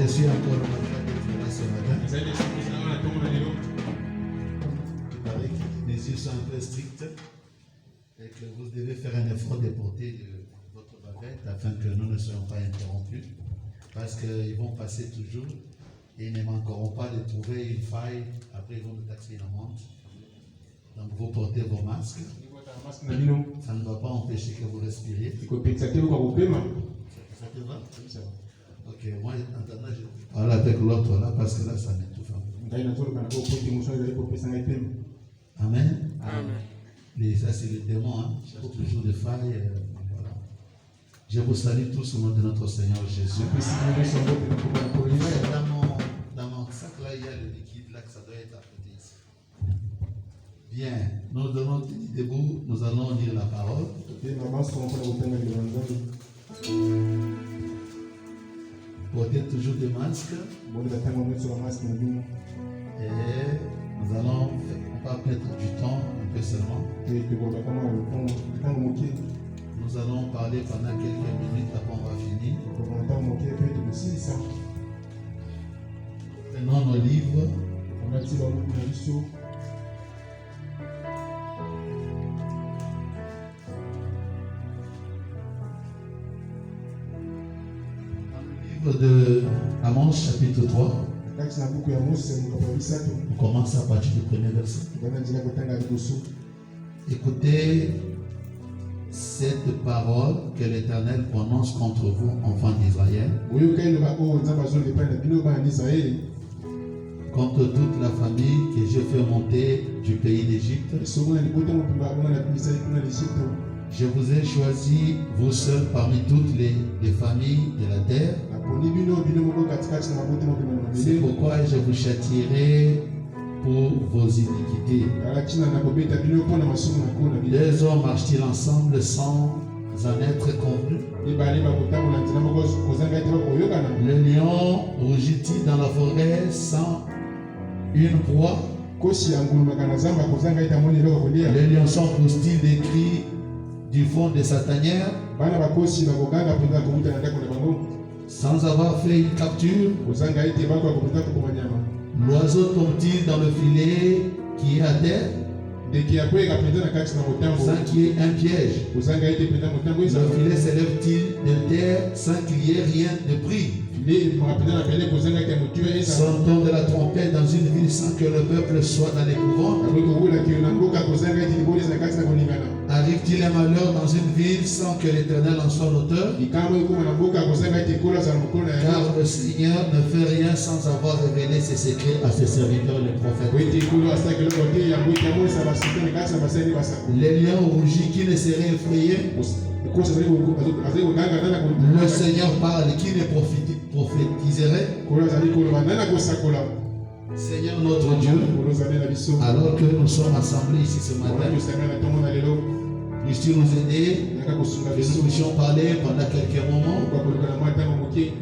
Je suis encore malade d'être là ce matin. Il paraît que les mesures sont un peu strictes et que vous devez faire un effort de porter votre bavette afin que nous ne soyons pas interrompus. Parce qu'ils vont passer toujours et ils ne manqueront pas de trouver une faille. Après, ils vont nous taxer une amende. Donc, vous portez vos masques. Ça ne va pas empêcher que vous respiriez. Ça te va? Ok, moi, en attendant, je parle avec l'autre là parce que là, ça m'étouffe. Amen. Amen. Ça, c'est le démon. Hein? Il cherche toujours des failles. Voilà. Je vous salue tous au nom de notre Seigneur Jésus. Dans mon sac là, il y a le liquide là que ça doit être apprêté ici. Bien, nous allons tenir debout, nous allons lire la parole. Portez toujours des masques. Et nous allons, on va mettre du temps un peu seulement. Nous allons parler pendant quelques minutes, après on va finir. Prenons nos livres. De Amos chapitre 3. On commence à partir du premier verset. Écoutez cette parole que l'Éternel prononce contre vous, enfants d'Israël, contre toute la famille que j'ai fait monter du pays d'Égypte. Je vous ai choisi, vous seuls, parmi toutes les familles de la terre. C'est pourquoi je vous châtierai pour vos iniquités. 2 hommes marchent-ils ensemble sans en être convenus? Le lion rugit-il dans la forêt sans une proie? Le lionçon pousse-t-il des cris du fond de sa tanière sans avoir fait une capture? L'oiseau tombe-t-il dans le filet qui est à terre sans qu'il y ait un piège? Le filet s'élève-t-il de terre sans qu'il y ait rien de pris? Sonne-t-on de la trompette dans une ville sans que le peuple soit dans l'épouvante? Arrive-t-il un malheur dans une ville sans que l'Éternel en soit l'auteur? Car le Seigneur ne fait rien sans avoir révélé ses secrets à ses serviteurs les prophètes. Les lions rugis, qui ne seraient effrayés? Le Seigneur parle, qui ne prophétiserait? Seigneur notre Dieu, alors que nous sommes assemblés ici ce matin, puisses-tu nous aider que nous puissions parler pendant quelques moments.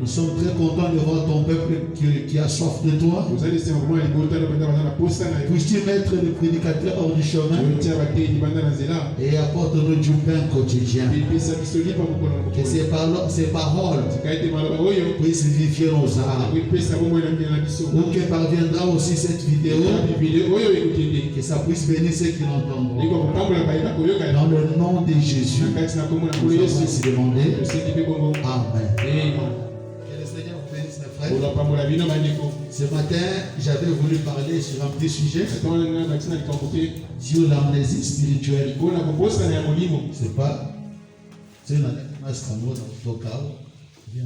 Nous sommes très contents de voir ton peuple qui a soif de toi. Puisses-tu mettre le prédicateur hors du chemin et apporte-nous du pain quotidien. Que ces paroles puissent vivifier nos âmes. Où que parviendra aussi cette vidéo, que ça puisse bénir ceux qui l'entendront. Dans le nom de Jésus, nous avons ainsi demandé. Amen. Que le Seigneur vous bénisse, mes frères. Ce matin, j'avais voulu parler sur un petit sujet, sur l'amnésie spirituelle. C'est pas. C'est une masque dans le cas. Bien.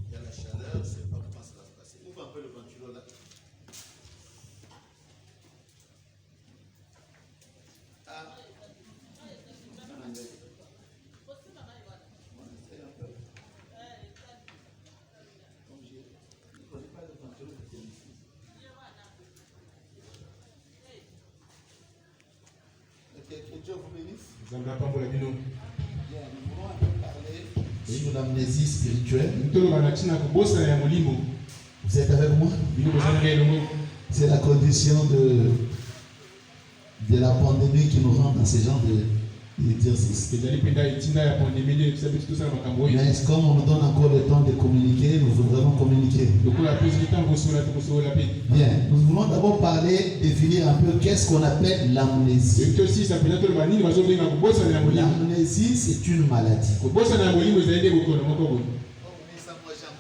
Il y a la chaleur, c'est pas comment ça va se passer. Ouvre un peu le ventilo là. Que Dieu vous bénisse. Bien, nous voulons un peu parler sur l'amnésie spirituelle. Vous êtes avec moi? C'est la condition de la pandémie qui nous rend dans ce genre d'exercice. Mais comme on nous donne encore le temps de communiquer, communiquer. Bien, nous voulons d'abord parler, définir un peu qu'est-ce qu'on appelle l'amnésie. L'amnésie, c'est une maladie.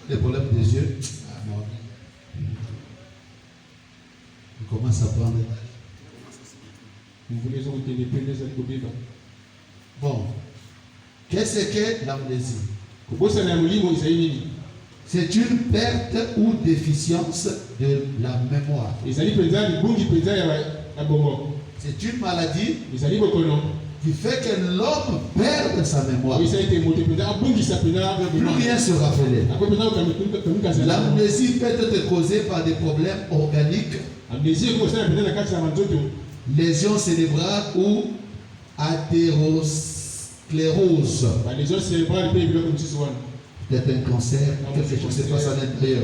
Les problèmes des yeux. On commence à prendre. Bon, qu'est-ce que l'amnésie? C'est une perte ou déficience de la mémoire. C'est une maladie qui fait que l'homme perd sa mémoire. Plus rien se rappeler. L'amnésie peut être causée par des problèmes organiques, lésions cérébrales ou athérosclérose. Peut-être un cancer, quelque chose se passe à l'intérieur.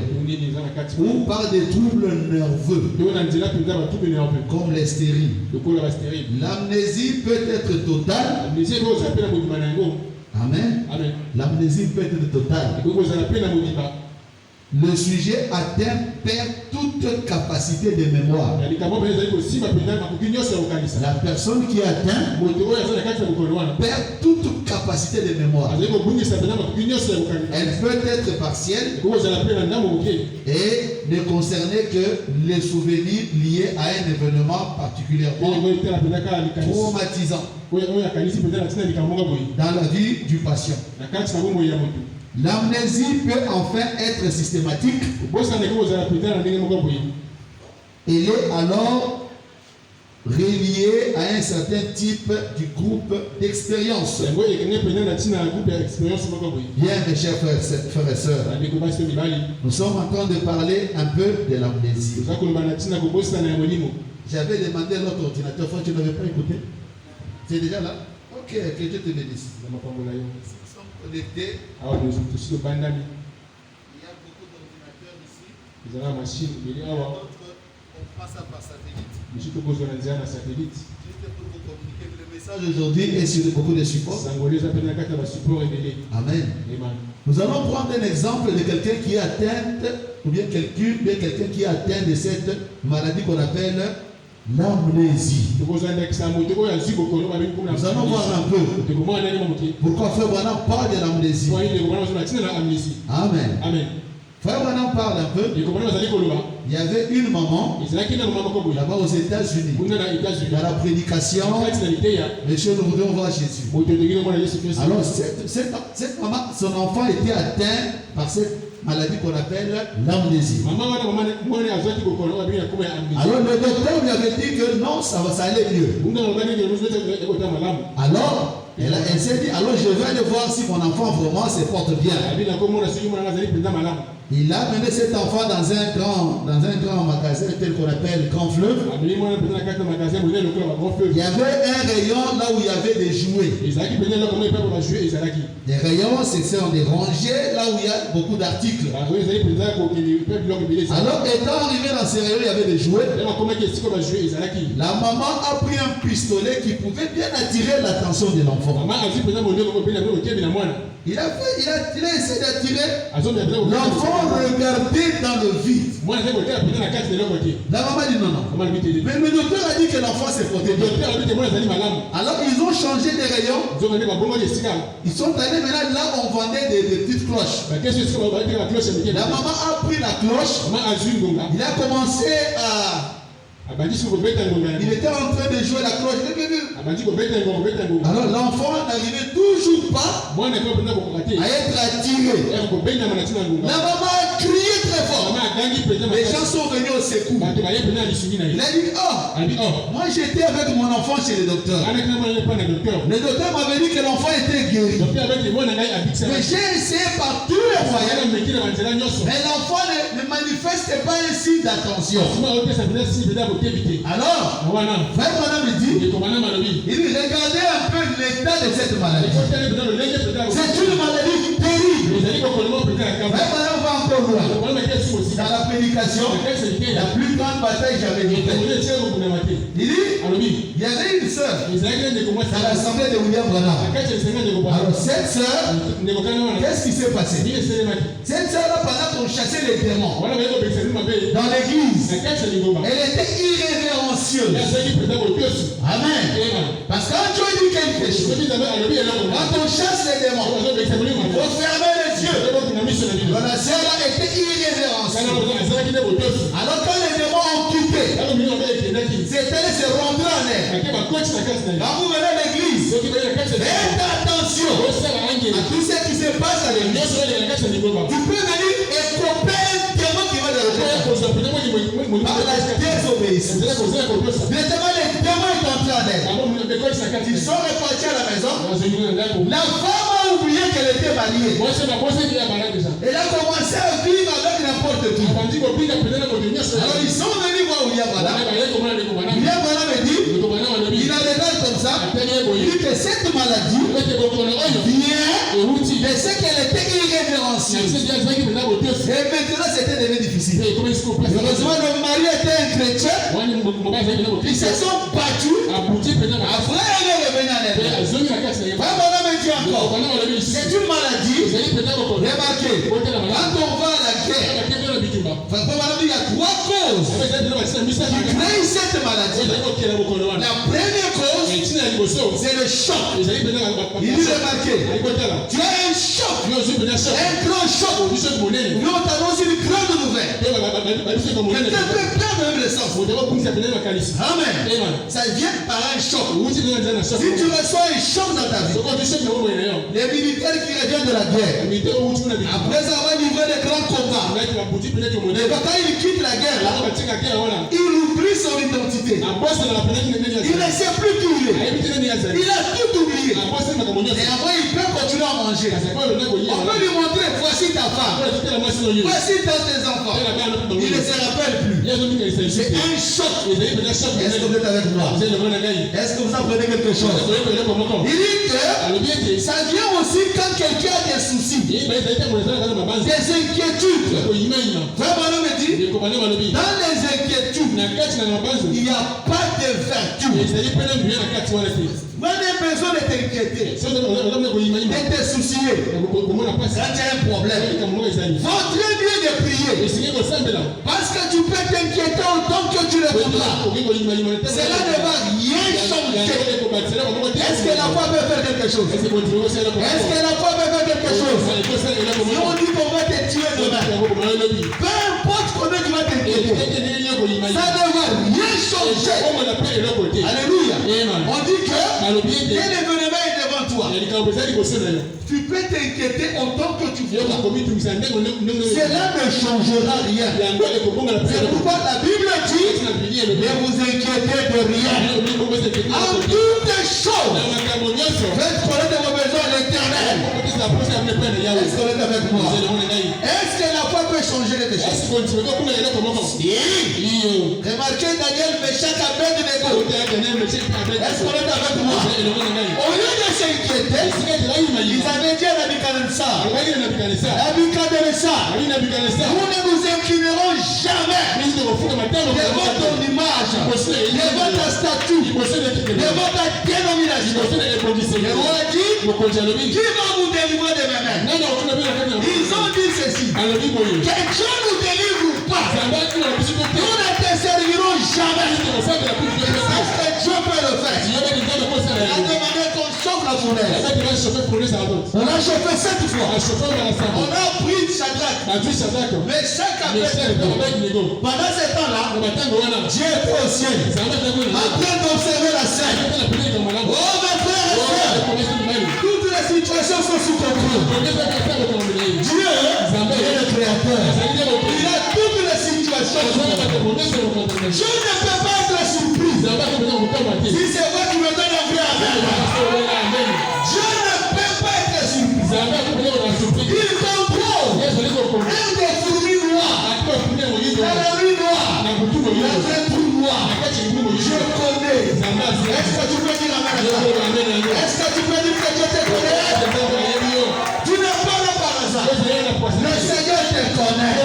Ou par des troubles nerveux, comme l'hystérie. L'amnésie peut être totale. Amen. L'amnésie peut être totale. Le sujet atteint perd toute capacité de mémoire. La personne qui atteint perd toute capacité de mémoire. Elle peut être partielle et ne concerner que les souvenirs liés à un événement particulièrement traumatisant dans la vie du patient. L'amnésie peut enfin être systématique. Elle est alors reliée à un certain type du groupe d'expérience. Bien, mes chers frères et sœurs, nous sommes en train de parler un peu de l'amnésie. J'avais demandé à notre ordinateur, tu n'avais pas écouté? C'est déjà là? Ok, que Dieu te bénisse. Connectés. Il y a beaucoup d'ordinateurs ici. On passe par satellite. Juste pour vous communiquer. Le message aujourd'hui est sur beaucoup de supports. Amen. Nous allons prendre un exemple de quelqu'un qui est atteint, ou bien quelqu'un qui est atteint de cette maladie qu'on appelle l'amnésie. Nous allons voir un peu pourquoi Frère Branham parle de l'amnésie. Amen. Frère Branham parle un peu. Il y avait une maman là-bas aux États-Unis. Dans la prédication, Monsieur, nous voulons voir Jésus. Alors, cette maman, son enfant était atteint par cette maladie qu'on appelle l'amnésie. Alors le docteur lui avait dit que non, ça allait mieux. Alors elle s'est dit, alors je vais aller voir si mon enfant vraiment se porte bien. Il a mené cet enfant dans un grand magasin tel qu'on appelle Grand Fleuve. Il y avait un rayon là où il y avait des jouets. Les rayons, ce sont des rangées là où il y a beaucoup d'articles. Alors étant arrivé dans ces rayons, il y avait des jouets. La maman a pris un pistolet qui pouvait bien attirer l'attention de l'enfant. Il a essayé d'attirer. L'enfant regardait dans le vide. La maman dit non. Mais le docteur a dit que l'enfant s'est porté bien. Alors ils ont changé les rayons. Ils sont allés maintenant là où on vendait des petites cloches. La maman a pris la cloche. Il a commencé à... Il était en train de jouer la cloche. Alors l'enfant n'arrivait toujours pas à être attiré. La maman a crié très fort. Les gens sont venus au secours. Il a dit, moi j'étais avec mon enfant chez le docteur. Le docteur m'avait dit que l'enfant était guéri. Mais j'ai essayé par tous les moyens. Mais l'enfant ne manifestait pas un signe d'attention. Alors, Frère Branham me dit, il regardait un peu l'état de cette maladie. C'est une maladie terrible. Frère Branham va encore loin. Dans la prédication, la plus grande bataille que j'avais vécue. Il dit, il y avait une sœur à l'assemblée de William Branham. Alors cette sœur, qu'est-ce qui s'est passé? Cette sœur-là, pendant qu'on on chassait les démons dans l'église, elle était irrévérencieuse. Amen. Parce que quand Dieu dit quelque chose, quand on chasse les démons, il faut fermer les yeux. Donc la sœur était irrévérencieuse. Alors quand les démons ont quitté, c'est allé se rentrer en elle. Quand vous venez à l'église, faites attention à tout ce qui se passe à l'église. Tu peux venir et couper un démon qui va de l'autre. Par la désobéissance. Maintenant, les démons sont entrés en elle. Ils sont repartis à la maison. La femme a oublié qu'elle était mariée. Elle a commencé à vivre avec n'importe qui. Alors ils sont venus voir William Branham. William Branham me dit, il a des dates comme ça. Il dit que cette maladie vient de ce qu'elle était irrévérencieuse. Et maintenant c'était devenu difficile. Heureusement le mari était un chrétien. Ils se sont battus. Après elle est revenue en elle. Branham me dit encore, c'est une maladie. Remarquez, quand on va à la guerre, il y a 3 causes qui créent cette maladie. La première cause, c'est le choc. Il dit remarquez, tu as un choc, un grand choc. Nous t'annonce une grande nouvelle. Quelqu'un peut perdre même le sens. Amen. Ça vient par un choc. Si tu reçois un choc dans ta vie, les militaires qui reviennent de la guerre, après avoir livré des grands combats, quand il quitte la guerre, il oublie son identité. Il ne sait plus qui il est. Il a tout oublié. Et après, il peut continuer à manger. On peut lui montrer, voici ta femme, voici tes enfants. Il ne se rappelle plus. C'est un choc. Est-ce que vous êtes avec moi? Est-ce que vous apprenez quelque chose? Il dit que ça vient aussi quand quelqu'un a des soucis, des inquiétudes. Vraiment, me dit, dans les inquiétudes, il n'y a pas de vertu. Moi, j'ai besoin de t'inquiéter, de te soucier. Quand tu as un problème, il faut très bien de prier. Parce que tu peux t'inquiéter autant que tu le voudras. Cela ne va rien changer. Est-ce que la foi peut faire quelque chose? Est-ce que la foi peut faire quelque chose? Si on dit qu'on va te tuer demain, peu importe combien tu vas t'inquiéter, ça ne va rien changer. Alléluia. On dit que quel événement est devant toi? Tu peux t'inquiéter autant que tu veux. Cela ne changera rien. C'est pourquoi la Bible dit, ne vous inquiétez de rien. En toutes choses, faites connaître vos besoins à l'Éternel. Est-ce qu'on est avec moi? Est-ce que la foi peut changer les choses? Remarquez Daniel, Meshach, Abednego. Est-ce qu'on est avec moi? Au lieu de s'inquiéter, ils avaient dit à Nabuchodonosor, nous ne nous inclinerons jamais devant ton image, devant ta statue, devant ta dénomination. Le roi dit, qui va vous délivrer de mes mains? Ils ont dit ceci, que Dieu nous délivre ou pas, nous ne te servirons jamais. Parce que Dieu peut le faire. Il a demandé qu'on chauffe la fournaise. On a chauffé 7 fois. On a pris Shadrach, Meshach, Abednego. Pendant ce temps-là, Dieu était au ciel, en train d'observer la scène. Oh mes frères et sœurs, toutes les situations sont sous contrôle. Dieu est le créateur. Il a toutes les situations sous contrôle. Je ne peux pas être surpris. Si c'est vrai qui me donne un vrai amen. Je ne peux pas être surpris. Il contrôle un des fourmis noires. Dans la nuit noire, dans un trou noir. Je connais. Est-ce que tu peux dire amen? Est-ce que tu peux dire que Dieu te connaît? Tu n'es pas là par hasard. Le Seigneur te connaît.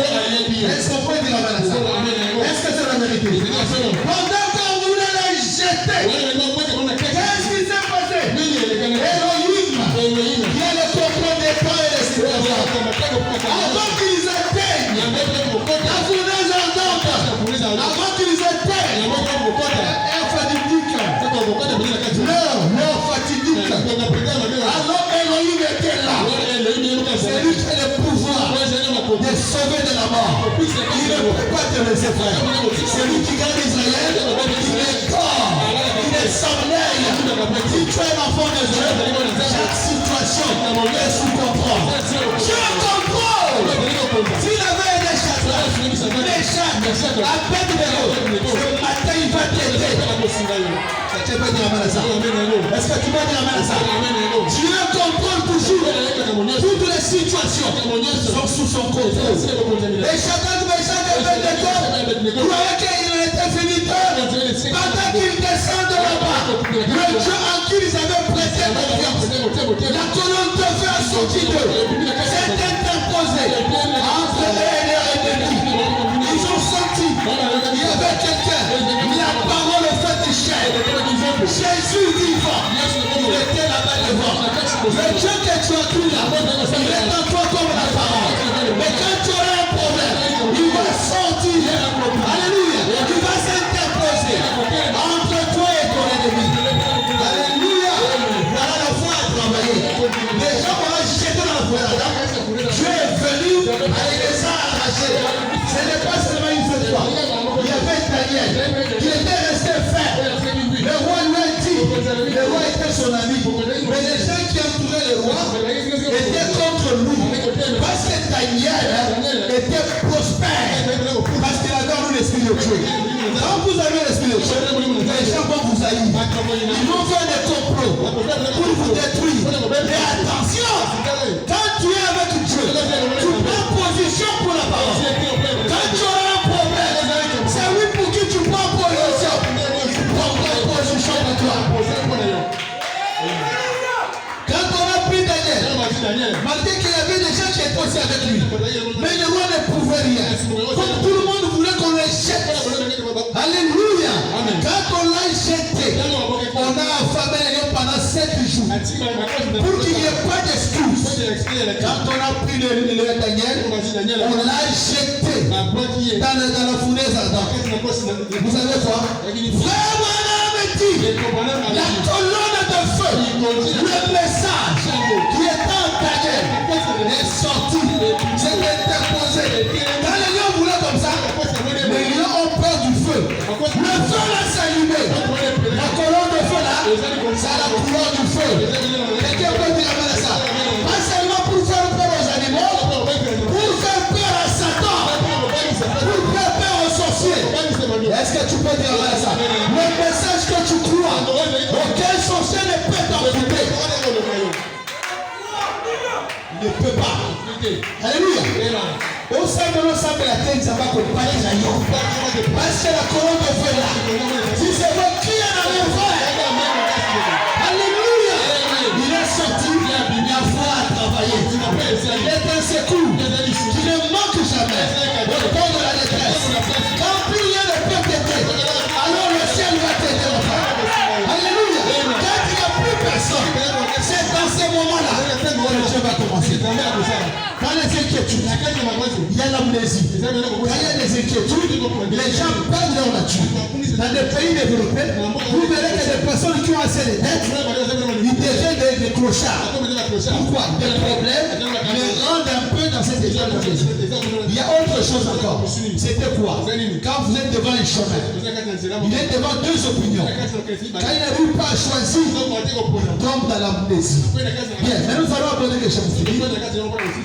Est-ce qu'on peut dire amen à ça? Est-ce que c'est la vérité? Pendant qu'on voulait les jeter, qu'est-ce qui s'est passé? Elohim, qui a le contrôle des temps et des situations, avant qu'ils atteignent de la mort. Il ne peut pas te laisser faire. C'est lui qui garde Israël. Il est corps. Il est sommeil. Si tu es un enfant de Dieu, chaque situation est sous contrôle. Dieu contrôle. S'il avait des chats, à peine de l'eau, ce matin il va t'aider. Tu peux dire amen à ça? Est-ce que tu peux dire amen à ça? Dieu contrôle toujours. Toutes les situations sont sous son contrôle. Et chacun de mes chats croyait qu'il était fini pendant qu'il descend de là-bas. Le Dieu en qui ils avaient prêté confiance, la colonne de feu a sorti d'eux. C'est interposé entre eux et leur ennemi. Ils ont senti. Il y avait quelqu'un. La parole est faite chair. Jésus vivant. Il était là-bas devant. Le Dieu que tu as cru là, il est en toi comme la parole. Mais quand tu auras un problème, il va sortir. Alléluia. Il va s'interposer entre toi et ton ennemi. Alléluia. Voilà la foi à travailler. Les gens vont jeter dans la foi. Dieu est venu, il les a arrachés. Ce n'est pas seulement une seule fois. Il y avait Daniel. Il était resté ferme. Le roi lui a dit, le roi était son ami. Mais les gens qui entouraient le roi étaient contre lui. Parce que Daniel était prospère. Parce qu'il avait eu l'esprit de Dieu. Quand vous avez l'esprit de Dieu, les gens vont vous haïr. Ils vont faire des complots pour vous détruire. Mais attention, quand tu es avec Dieu, tu prends position pour la parole. Quand tu auras un problème, c'est lui pour qui tu prends position. Tu prends position pour toi. Quand on a pris Daniel, malgré qu'il y avait des gens qui étaient aussi avec lui, mais le roi ne pouvait rien. Comme tout le monde voulait qu'on le jette. Alléluia. Quand on l'a jeté, on a affamé les lions pendant 7 jours. Pour qu'il n'y ait pas d'excuse. Quand on a pris le Daniel, on l'a jeté dans la fournaise ardente. Vous savez quoi? Vraiment, la colonne de feu, le message qui est en Daniel est sorti, c'est interposé. Quand les lions voulaient comme ça, les lions ont peur du feu. Le feu là s'allumer. La colonne de feu là, c'est la couleur du feu. Quelqu'un peut dire amen à ça. Pas seulement pour faire peur aux animaux, pour faire peur à Satan, pour faire peur aux sorciers. Est-ce que tu peux dire amen à ça? Le message que tu crois, auquel sorcier ne peut t'enfumer. Il ne peut pas. Alléluia. Au sein de l'ensemble de la terre, ça va accompagner la yon. Parce que la colonne de feu là, si c'est votre qui est dans les frères. Alléluia. Il est sorti, il a foi à travailler. Il est un secours qui ne manque jamais. Au temps de la détresse. Quand plus rien ne peut t'aider, alors le ciel va t'aider. Alléluia. Quand il n'y a plus personne, c'est dans ces moments-là que Dieu va commencer. Dans les inquiétudes, il y a l'amnésie. Quand il y a des inquiétudes, les gens perdent leur nature. Dans les pays développés, vous verrez que des personnes qui ont assez de dettes, ils deviennent des clochards. Pourquoi? Des problèmes les rendent un peu dans cet état d'amnésie. Il y a autre chose encore. C'était quoi? Quand vous êtes devant un chemin, il est devant deux opinions. Quand il n'arrive pas à choisir, il tombe dans l'amnésie. Bien, mais nous allons aborder les choses.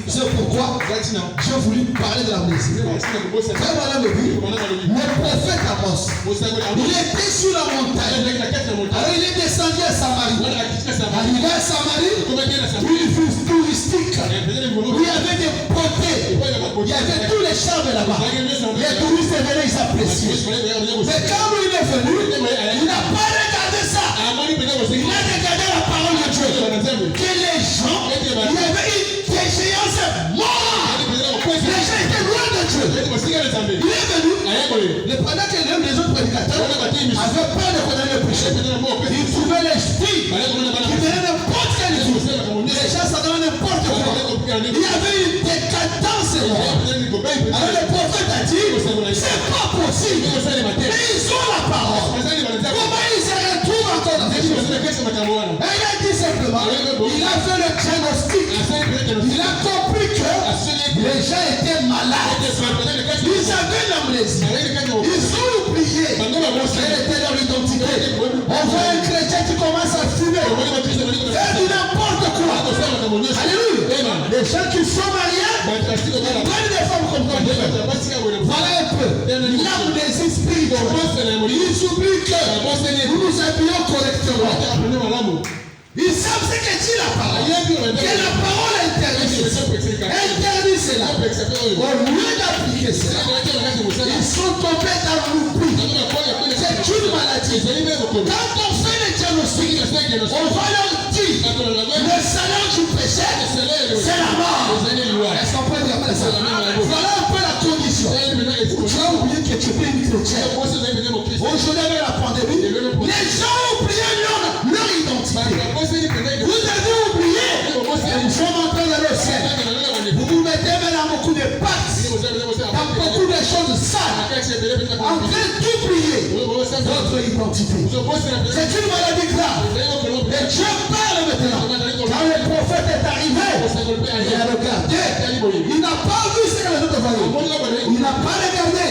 C'est pourquoi j'ai voulu parler de l'amnésie. Quand madame le dit, le prophète Amos, il était sur la montagne. Alors il est descendu à Samarie. Arrivé à Samarie, une ville touristique. Il y avait des beautés. Il y avait tous les charmes là-bas. Les touristes venaient, ils appréciaient. Mais quand il est venu, il n'a pas regardé ça. Il a regardé la parole de Dieu. Que les gens, il y avait une déchéance morale. Les gens étaient loin de Dieu. Il est venu. Pendant que les autres prédicateurs avaient peur de condamner le péché, ils trouvaient l'esprit qui venait n'importe quel jour. Les gens s'attendaient n'importe quoi. Il y avait une décadence. Alors le prophète a dit, c'est pas possible. Mais ils ont la parole. Comment ils se retrouvent encore dans cette chose? Et il a dit simplement, il a fait le diagnostic. Il a compris que les gens étaient malades. l'amnésie. Ils ont oublié quelle était leur identité. On voit un chrétien qui commence à fumer, faire du n'importe quoi. Alléluia. Les gens qui sont mariés prennent des femmes comme ça. Voilà un peu l'amnésie spirituelle. Ils oublient que nous nous habillons correctement. Ils savent ce que dit la parole. Que la parole interdit. Interdit cela. Au lieu d'appliquer cela, ils sont tombés dans l'oubli. C'est une maladie. Quand on fait le diagnostic, on va leur dire le salaire du péché, c'est la mort. Est-ce qu'on peut dire ça? Voilà un peu la condition. Tu as oublié que tu es une chrétienne. Aujourd'hui, avec la pandémie, les gens ont oublié leur identité. Vous avez oublié que nous sommes en train d'aller au ciel. Vous vous mettez maintenant beaucoup de pactes, dans beaucoup de choses sales, en train d'oublier votre identité. C'est une maladie grave. Et Dieu parle maintenant. Quand le prophète est arrivé, il a regardé. Il n'a pas vu ce que les autres voyaient. Il n'a pas regardé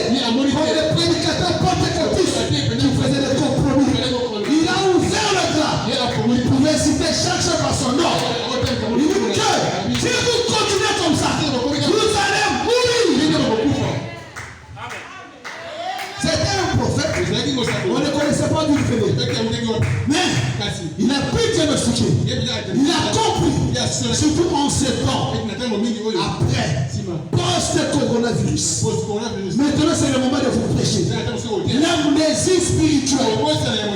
comme les prédicateurs pentecôtistes qui faisaient des compromis. Il a ouvert le drap. Il pouvait citer chaque chose par son nom. Il dit que si vous continuez comme ça, vous allez mourir. C'était un prophète. On ne connaissait pas d'où il venait. Mais il a pu diagnostiquer. Il a compris. Surtout en ce temps. Après. Post-coronavirus. Maintenant, c'est le moment de vous prêcher. L'amnésie spirituelle.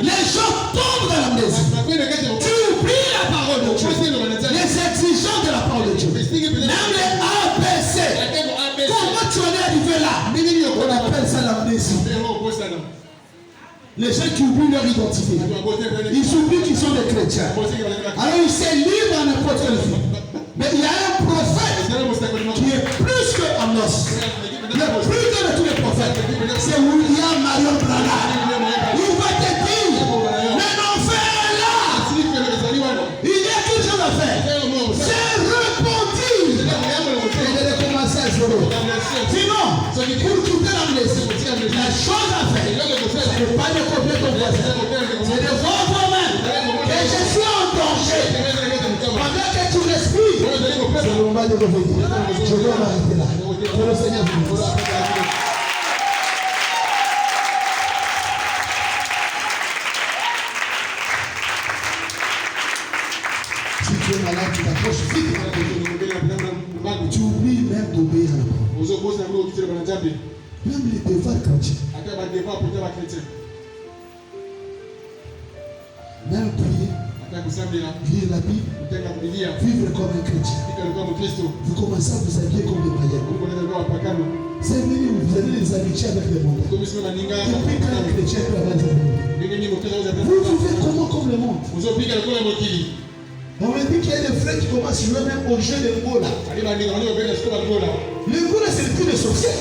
Les gens tombent dans l'amnésie. Tu oublies la parole de Dieu. Les exigences de la parole de Dieu. Même les ABC. Comment tu en es arrivé là? On appelle ça l'amnésie. Les gens qui oublient leur identité. Ils oublient qu'ils sont des chrétiens. Alors ils se livrent à n'importe quelle vie. Mais il y a un prophète qui est plus que Amos. Le plus de tous les prophètes. C'est William Marion Branham. Il va te dire, mais l'enfer est là. Il y a quelque chose à faire. C'est repentir. Et de commencer à jouer. Sinon, pour quitter l'amnésie, la chose à faire, ce n'est pas de copier ton voisin. C'est de voir toi-même que je suis en danger. Pendant que tu respires, c'est le moment de revenir. Je dois m'arrêter là. Que le Seigneur vous bénisse. Si tu es malade, tu t'approches vite. Tu oublies même d'obéir à la parole. Même les devoirs chrétiens. Même prier. Lire la Bible. Vivre comme un chrétien. Vous commencez à vous habiller comme des païens. C'est venu, vous avez des amitiés avec les mondes. Et puis quand un chrétien peut avoir des amis. Vous vivez comment comme le monde? On m'a dit qu'il y a des frères qui commencent à jouer même au jeu de Ngola. Le Ngola, c'est le plus de sorcier.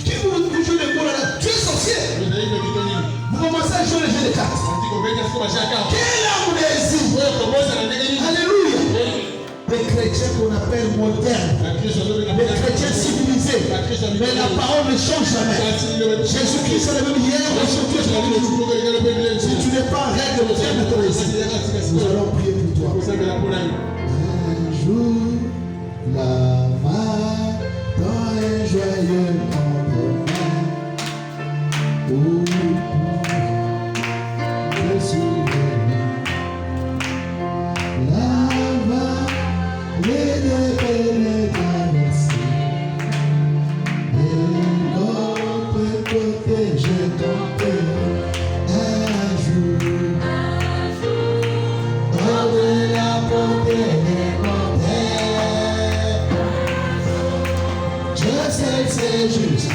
Qui vous joue le Ngola là? Tu es sorcier. Vous commencez à jouer le jeu de cartes. Quelle amnésie! Alléluia! Des chrétiens qu'on appelle modernes, des chrétiens civilisés, mais la parole ne change jamais. Jésus-Christ est le même hier, aujourd'hui. Si tu n'es pas en règle, viens maintenant ici. Nous allons prier pour toi. Un jour, la main dans un joyeux lendemain, où je suis venu, là-bas, les deux belles traversées, et l'autre côté, je comptais un jour, hors de la portée des montagnes. Je sais que c'est juste